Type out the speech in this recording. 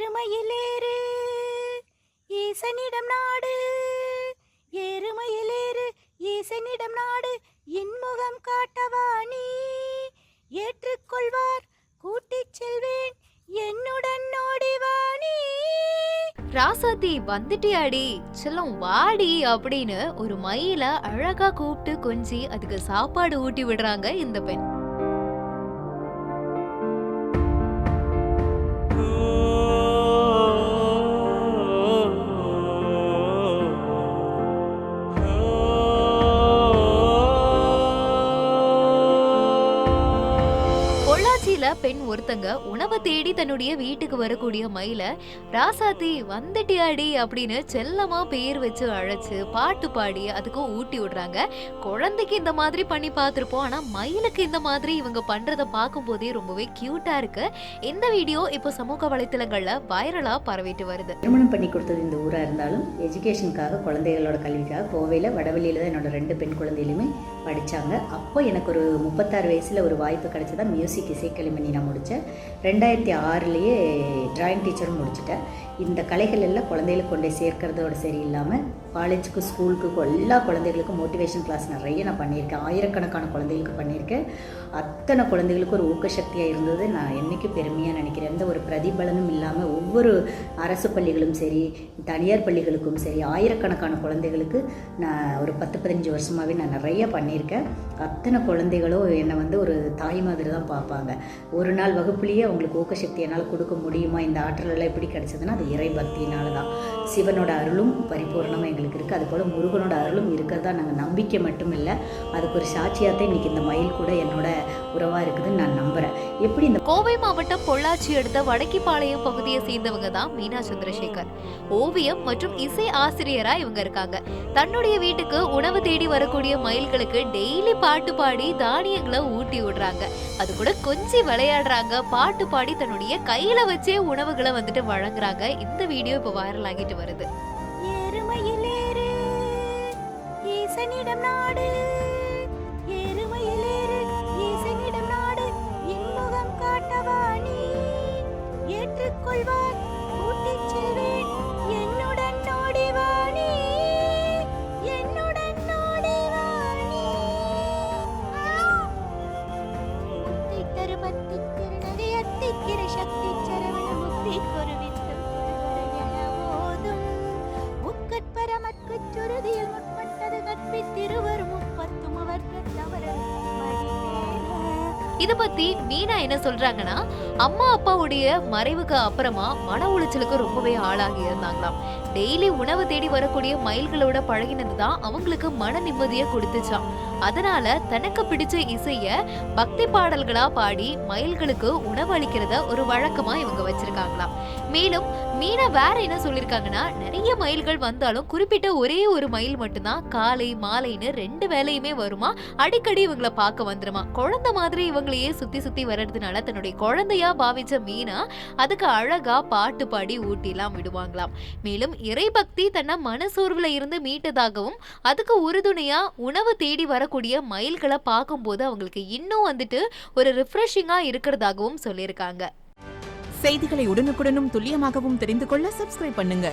ஏறுமயிலேறு ஈசனிடம் நாடு, ஏறுமயிலேறு ஈசனிடம் நாடு, இன்முகம் காட்டவாணி ஏற்றுக்கொள்வார் கூட்டிச் செல்வேன் என்னுடன் ஓடிவாணி. ராசாத்தி வந்துட்டியாடி செல்லம் வாடி அப்படின்னு ஒரு மயில அழகா கூப்பிட்டு கொஞ்சி அதுக்கு சாப்பாடு ஊட்டி விடுறாங்க இந்த பெண். பெண் ஒருத்தங்க உணவை தேடி தன்னுடைய வீட்டுக்கு வரக்கூடிய மயில ராசாத்தி வந்துட்டியாடி அப்படின்னு செல்லமா பேர் வச்சு அழைச்சு பாட்டு பாடி அதுக்கும் ஊட்டி விடுறாங்க. குழந்தைக்கு இந்த மாதிரி பண்ணி பார்த்திருப்போம், ஆனா மயிலுக்கு இந்த மாதிரி இவங்க பண்றத பார்க்கும் போதே ரொம்பவே கியூட்டா இருக்கு. இந்த வீடியோ இப்போ சமூக வலைத்தளங்கள்ல வைரலா பரவிட்டு வருது. திருமணம் பண்ணி கொடுத்தது இந்த ஊரா இருந்தாலும் எஜுகேஷனுக்காக குழந்தைகளோட கல்விக்காக கோவையில வடவெளியில தான் என்னோட 2 பெண் குழந்தைகளுமே படிச்சாங்க. அப்போ எனக்கு ஒரு 36 வயசுல ஒரு வாய்ப்பு கிடைச்சதா மியூசிக் இசைக்கல்வி நான் முடித்தேன். 2006 டிராயிங் டீச்சரும் முடிச்சிட்டேன். இந்த கலைகள் எல்லாம் குழந்தைகளுக்கு கொண்டே சேர்க்கறதோட சரி இல்லாமல் காலேஜுக்கு ஸ்கூலுக்கு எல்லா குழந்தைகளுக்கும் மோட்டிவேஷன் கிளாஸ் நிறைய நான் பண்ணியிருக்கேன். ஆயிரக்கணக்கான குழந்தைகளுக்கு பண்ணியிருக்கேன். அத்தனை குழந்தைகளுக்கு ஒரு ஊக்கசக்தியாக இருந்தது நான் என்றைக்கும் பெருமையாக நினைக்கிறேன். எந்த ஒரு பிரதிபலனும் இல்லாமல் ஒவ்வொரு அரசு பள்ளிகளும் சரி தனியார் பள்ளிகளுக்கும் சரி ஆயிரக்கணக்கான குழந்தைகளுக்கு நான் ஒரு 10-15 வருஷமாகவே நான் நிறைய பண்ணியிருக்கேன். அத்தனை குழந்தைகளும் என்னை ஒரு தாய் மாதிரி தான் பார்ப்பாங்க. ஒரு நாள் வகுப்புலேயே அவங்களுக்கு ஊக்கசக்தி என்னால் கொடுக்க முடியுமா, இந்த ஆற்றலெல்லாம் எப்படி கிடைச்சதுன்னா அது இறை பக்தியினால தான். சிவனோட அருளும் பரிபூர்ணமாக எங்களுக்கு இருக்குது. அதுபோல் முருகனோட அருளும் இருக்கிறதா நாங்கள் நம்பிக்கை மட்டும் இல்லை, அதுக்கு ஒரு சாட்சியாகத்தான் இன்றைக்கி இந்த மயில் கூட என்னோட உறவாக இருக்குதுன்னு நான் நம்புகிறேன். எப்படி இந்த கோவை மாவட்டம் பொள்ளாச்சி அடுத்த வடக்கிப்பாளையம் பகுதியை சேர்ந்தவங்க தான் மீனா சந்திரசேகர். ஓவியம் மற்றும் இசை ஆசிரியரா இவங்க இருக்காங்க. தன்னுடைய வீட்டுக்கு உணவு தேடி வரக்கூடிய மயில்களுக்கு டெய்லி பாட்டு பாடி தானியங்களை ஊட்டி விடுறாங்க. அது கூட கொஞ்சம் விளையாடுறாங்க, பாட்டு பாடி தன்னுடைய கையில வச்சே உணவுகளை வழங்குறாங்க. இந்த வீடியோ இப்ப வைரல் ஆகிட்டு வருது. ஏறுமயிலேறு ஈசனிடம் நாடு, ஏறுமயிலேறு ஈசனிடம் நாடு, இன்முகம் காட்டவாணி ஏற்றுக்கொள்வார் கூட்டிச் செல்வேன் என்னுடன் ஓடிவாணி, என்னுடன் ஓடிவாணி. முத்தை தரு பத்தி திருநதி அத்திக்கிற சக்தி சரவண முக்தி கொருவித்தம் பரமற்குச் சுருதியில் முற்பட்டது கற்பித்திருவர் 30 அவர்கள் இத பத்தி மீனா என்ன சொல்றாங்கன்னா, அம்மா அப்பாவுடைய மறைவுக்கு அப்புறமா மன உளைச்சலுக்கு ரொம்பவே ஆளாகி இருந்தாங்களாம். டெய்லி உணவு தேடி வரக்கூடிய மயில்களோட பழகினதுதான் அவங்களுக்கு மன நிம்மதியை கொடுத்துச்சாம். அதனால தனக்கு பிடிச்ச இசைய பக்தி பாடல்களா பாடி மயில்களுக்கு உணவு அளிக்கிறத ஒரு வழக்கமா இவங்க வச்சிருக்காங்களாம். மேலும் மீனா வேற என்ன சொல்லிருக்காங்கன்னா, நிறைய மயில்கள் வந்தாலும் குறிப்பிட்ட ஒரே ஒரு மயில் மட்டும்தான் காலை மாலைன்னு 2 வேளையுமே வருமா, அடிக்கடி இவங்களை பார்க்க வந்துருமா. குழந்தை மாதிரி இவங்களையே சுத்தி சுத்தி வர்றதுனால தன்னுடைய குழந்தையா பாவிச்ச மீனா அதுக்கு அழகா பாட்டு பாடி ஊட்டி எல்லாம் விடுவாங்களாம். மேலும் இறைபக்தி தன்னை மனசோர்வுல இருந்து மீட்டதாகவும் அதுக்கு உறுதுணையா உணவு தேடி வரக்கூடிய மயில்களை பார்க்கும்போது அவங்களுக்கு இன்னும் ஒரு ரிஃப்ரெஷிங்கா இருக்கிறதாகவும் சொல்லியிருக்காங்க. செய்திகளை உடனுக்குடனும் துல்லியமாகவும் தெரிந்து கொள்ள சப்ஸ்கிரைப் பண்ணுங்க.